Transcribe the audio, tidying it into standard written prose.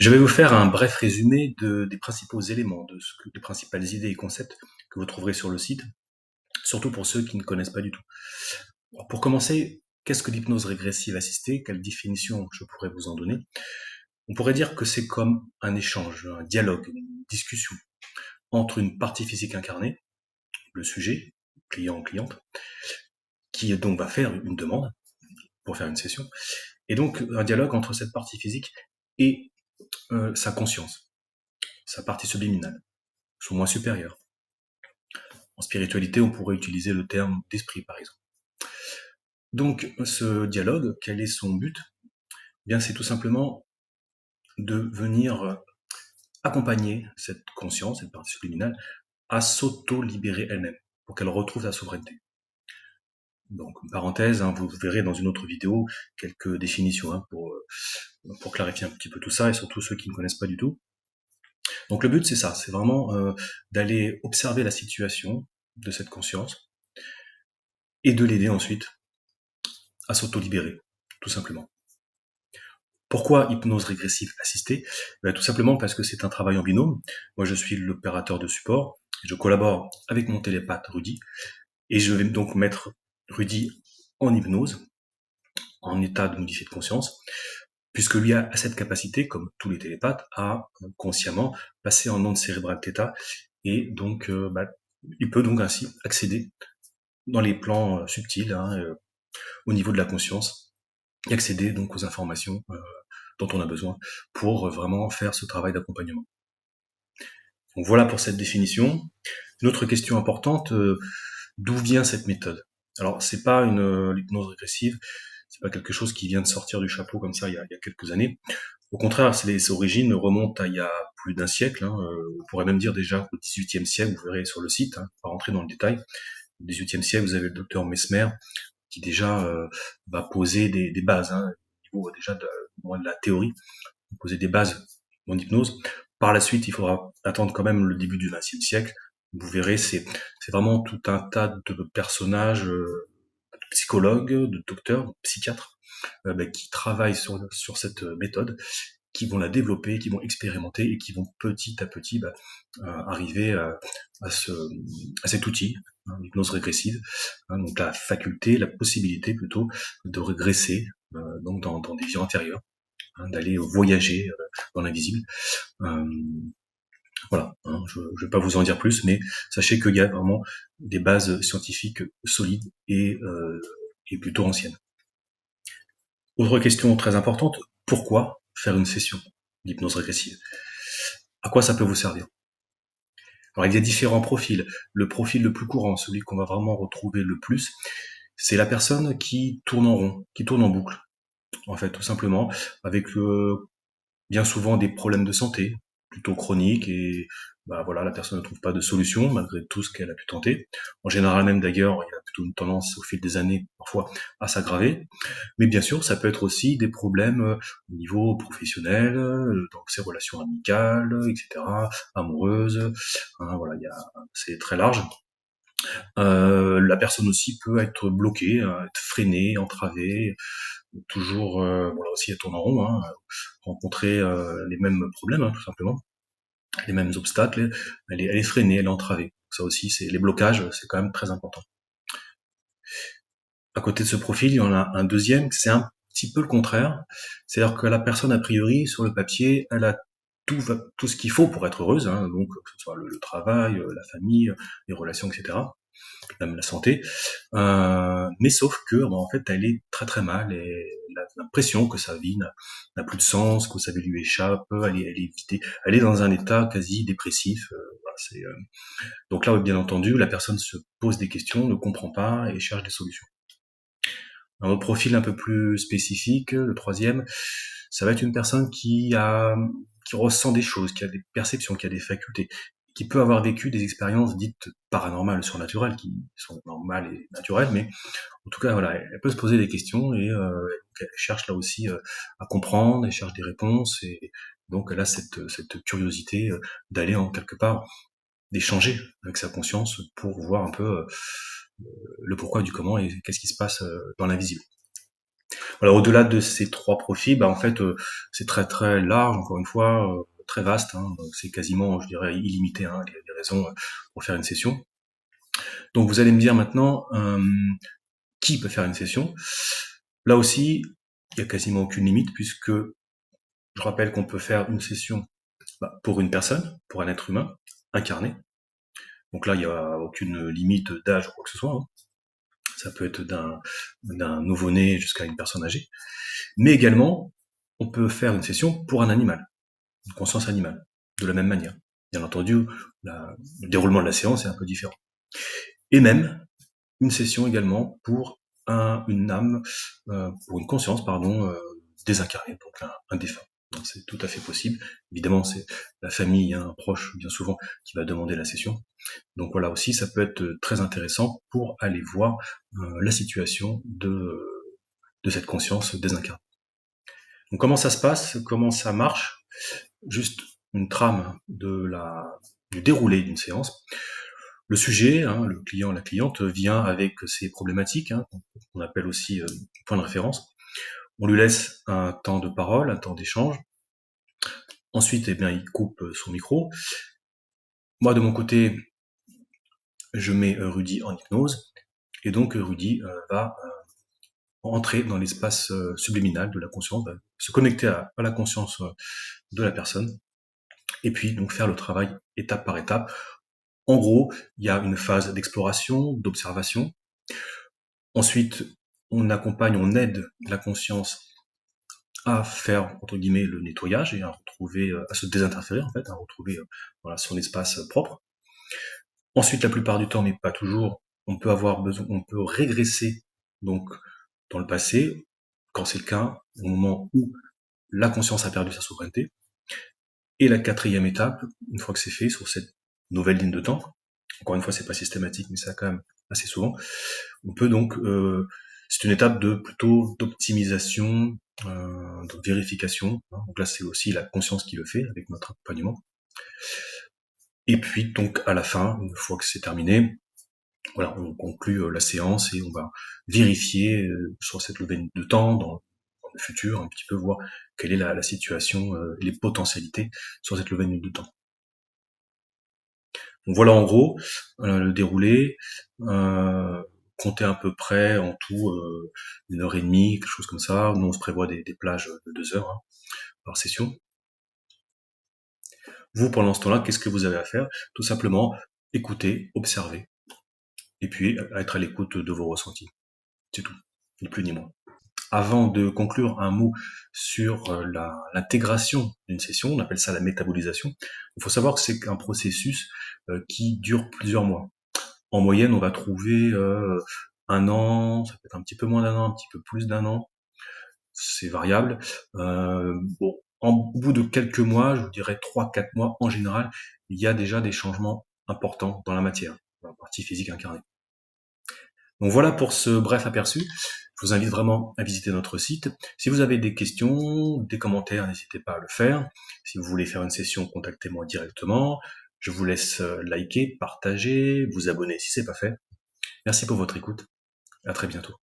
Je vais vous faire un bref résumé des principaux éléments, des principales idées et concepts que vous trouverez sur le site, surtout pour ceux qui ne connaissent pas du tout. Alors, pour commencer, qu'est-ce que l'hypnose régressive assistée? Quelle définition je pourrais vous en donner? On pourrait dire que c'est comme un échange, un dialogue, une discussion entre une partie physique incarnée, le sujet, client ou cliente, qui donc va faire une demande pour faire une session, et donc un dialogue entre cette partie physique et sa conscience, sa partie subliminale, son moi supérieur. En spiritualité, on pourrait utiliser le terme d'esprit, par exemple. Donc, ce dialogue, quel est son but? Bien, c'est tout simplement de venir accompagner cette conscience, cette partie subliminale, à s'auto-libérer elle-même, pour qu'elle retrouve sa souveraineté. Donc, parenthèse, vous verrez dans une autre vidéo quelques définitions pour clarifier un petit peu tout ça, et surtout ceux qui ne connaissent pas du tout. Donc le but, c'est ça, c'est vraiment d'aller observer la situation de cette conscience, et de l'aider ensuite à s'auto-libérer, tout simplement. Pourquoi hypnose régressive assistée? Tout simplement parce que c'est un travail en binôme. Moi, je suis l'opérateur de support, je collabore avec mon télépathe Rudy, et je vais donc mettre Rudy en hypnose, en état de modifié de conscience, puisque lui a cette capacité, comme tous les télépathes, à consciemment passer en onde cérébrale θ, et donc il peut donc ainsi accéder dans les plans subtils, au niveau de la conscience, et accéder donc aux informations dont on a besoin pour vraiment faire ce travail d'accompagnement. Donc voilà pour cette définition. Une autre question importante, d'où vient cette méthode? Alors c'est pas l'hypnose régressive, c'est pas quelque chose qui vient de sortir du chapeau comme ça il y a quelques années. Au contraire, les origines remontent à il y a plus d'un siècle. On pourrait même dire déjà au XVIIIe siècle, vous verrez sur le site, pas rentrer dans le détail. Au XVIIIe siècle, vous avez le docteur Mesmer qui déjà va poser des bases, au niveau déjà de la théorie, poser des bases en hypnose. Par la suite, il faudra attendre quand même le début du XXe siècle. Vous verrez, c'est vraiment tout un tas de personnages, de psychologues, de docteurs, de psychiatres, qui travaillent sur cette méthode, qui vont la développer, qui vont expérimenter et qui vont petit à petit arriver à cet outil, l'hypnose régressive, donc la faculté, la possibilité plutôt de régresser donc dans des vies antérieures, d'aller voyager dans l'invisible. Voilà, je ne vais pas vous en dire plus, mais sachez qu'il y a vraiment des bases scientifiques solides et plutôt anciennes. Autre question très importante, pourquoi faire une session d'hypnose régressive? À quoi ça peut vous servir? Alors il y a différents profils. Le profil le plus courant, celui qu'on va vraiment retrouver le plus, c'est la personne qui tourne en rond, qui tourne en boucle, en fait, tout simplement, avec bien souvent des problèmes de santé, plutôt chroniques, et voilà, la personne ne trouve pas de solution malgré tout ce qu'elle a pu tenter. En général même d'ailleurs, il y a plutôt une tendance au fil des années parfois à s'aggraver. Mais bien sûr, ça peut être aussi des problèmes au niveau professionnel, dans ses relations amicales, etc., amoureuses. Voilà, c'est très large. La personne aussi peut être bloquée, être freinée, entravée, toujours voilà aussi elle tourne en rond, rencontrer les mêmes problèmes, tout simplement, les mêmes obstacles, elle est freinée, elle est entravée. Ça aussi, c'est les blocages, c'est quand même très important. À côté de ce profil, il y en a un deuxième, c'est un petit peu le contraire. C'est-à-dire que la personne, a priori, sur le papier, elle a tout ce qu'il faut pour être heureuse, donc que ce soit le travail, la famille, les relations, etc., même la santé. Mais sauf que, en fait, elle est très très mal, et elle a l'impression que sa vie n'a plus de sens, que sa vie lui échappe, elle est vidée, elle est dans un état quasi dépressif. Voilà, donc là, bien entendu, la personne se pose des questions, ne comprend pas et cherche des solutions. Un autre profil un peu plus spécifique, le troisième, ça va être une personne qui ressent des choses, qui a des perceptions, qui a des facultés, qui peut avoir vécu des expériences dites paranormales, surnaturelles, qui sont normales et naturelles, mais en tout cas, voilà, elle peut se poser des questions, et elle cherche là aussi à comprendre, elle cherche des réponses, et donc elle a cette curiosité d'aller en quelque part, d'échanger avec sa conscience pour voir un peu le pourquoi du comment et qu'est-ce qui se passe dans l'invisible. Alors au-delà de ces 3 profils, en fait, c'est très, très large, encore une fois, très vaste, hein. C'est quasiment, je dirais, illimité, hein, les raisons pour faire une session. Donc vous allez me dire maintenant, qui peut faire une session? Là aussi, il y a quasiment aucune limite puisque je rappelle qu'on peut faire une session pour une personne, pour un être humain, incarné. Donc là, il n'y a aucune limite d'âge ou quoi que ce soit, hein. Ça peut être d'un nouveau-né jusqu'à une personne âgée. Mais également, on peut faire une session pour un animal, une conscience animale, de la même manière. Bien entendu, le déroulement de la séance est un peu différent. Et même, une session également pour une âme, pour une conscience, pardon, désincarnée, donc un défunt. Donc c'est tout à fait possible. Évidemment, c'est la famille, un proche, bien souvent, qui va demander la session. Donc voilà aussi, ça peut être très intéressant pour aller voir la situation de cette conscience désincarnée. Donc comment ça se passe, comment ça marche? Juste une trame du déroulé d'une séance. Le sujet, hein, le client, la cliente, vient avec ses problématiques, hein, qu'on appelle aussi point de référence. On lui laisse un temps de parole, un temps d'échange. Ensuite, il coupe son micro. Moi, de mon côté, je mets Rudy en hypnose. Et donc, Rudy va entrer dans l'espace subliminal de la conscience, va se connecter à la conscience de la personne, et puis donc faire le travail étape par étape. En gros, il y a une phase d'exploration, d'observation. Ensuite, on accompagne, on aide la conscience à faire, entre guillemets, le nettoyage et à retrouver, à se désinterférer, en fait, à retrouver voilà, son espace propre. Ensuite, la plupart du temps, mais pas toujours, on peut avoir besoin, on peut régresser, donc, dans le passé, quand c'est le cas, au moment où la conscience a perdu sa souveraineté. Et la 4e étape, une fois que c'est fait, sur cette nouvelle ligne de temps, encore une fois, c'est pas systématique, mais ça quand même assez souvent, on peut donc, c'est une étape plutôt d'optimisation, de vérification, hein. Donc là, c'est aussi la conscience qui le fait avec notre accompagnement. Et puis, donc, à la fin, une fois que c'est terminé, voilà, on conclut la séance et on va vérifier sur cette levée de temps, dans le futur, un petit peu voir quelle est la situation, les potentialités sur cette levée de temps. Donc voilà en gros le déroulé. Comptez à peu près en tout 1 heure et demie, quelque chose comme ça. Nous on se prévoit des plages de 2 heures, hein, par session. Vous, pendant ce temps-là, qu'est-ce que vous avez à faire? Tout simplement écouter, observer, et puis être à l'écoute de vos ressentis. C'est tout, ni plus ni moins. Avant de conclure, un mot sur l'intégration d'une session, on appelle ça la métabolisation. Il faut savoir que c'est un processus qui dure plusieurs mois. En moyenne, on va trouver 1 an, ça peut être un petit peu moins d'1 an, un petit peu plus d'1 an, c'est variable. Au bout de quelques mois, je vous dirais 3-4 mois en général, il y a déjà des changements importants dans la matière, dans la partie physique incarnée. Donc voilà pour ce bref aperçu. Je vous invite vraiment à visiter notre site. Si vous avez des questions, des commentaires, n'hésitez pas à le faire. Si vous voulez faire une session, contactez-moi directement. Je vous laisse liker, partager, vous abonner si c'est pas fait. Merci pour votre écoute. À très bientôt.